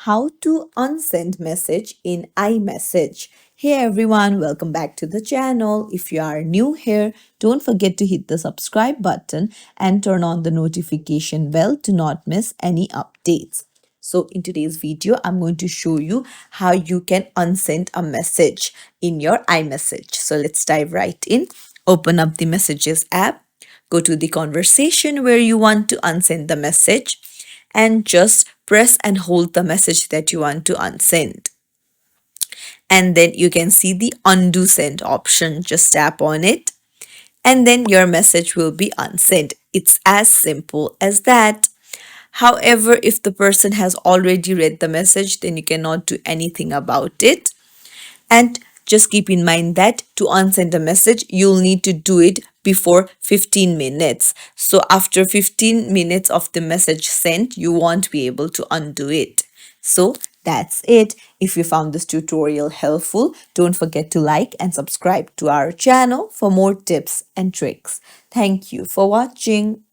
how to unsend message in iMessage. Hey everyone, welcome back to the channel. If you are new here, don't forget to hit the subscribe button and turn on the notification bell to not miss any updates. So in today's video, I'm going to show you how you can unsend a message in your iMessage. So let's dive right in. Open up the Messages app. Go to the conversation where you want to unsend the message and just press and hold the message that you want to unsend. And then you can see the undo send option. Just tap on it and then your message will be unsent. It's as simple as that. However, if the person has already read the message, then you cannot do anything about it. And just keep in mind that to unsend a message, you'll need to do it before 15 minutes. So after 15 minutes of the message sent, you won't be able to undo it. So that's it. If you found this tutorial helpful, don't forget to like and subscribe to our channel for more tips and tricks. Thank you for watching.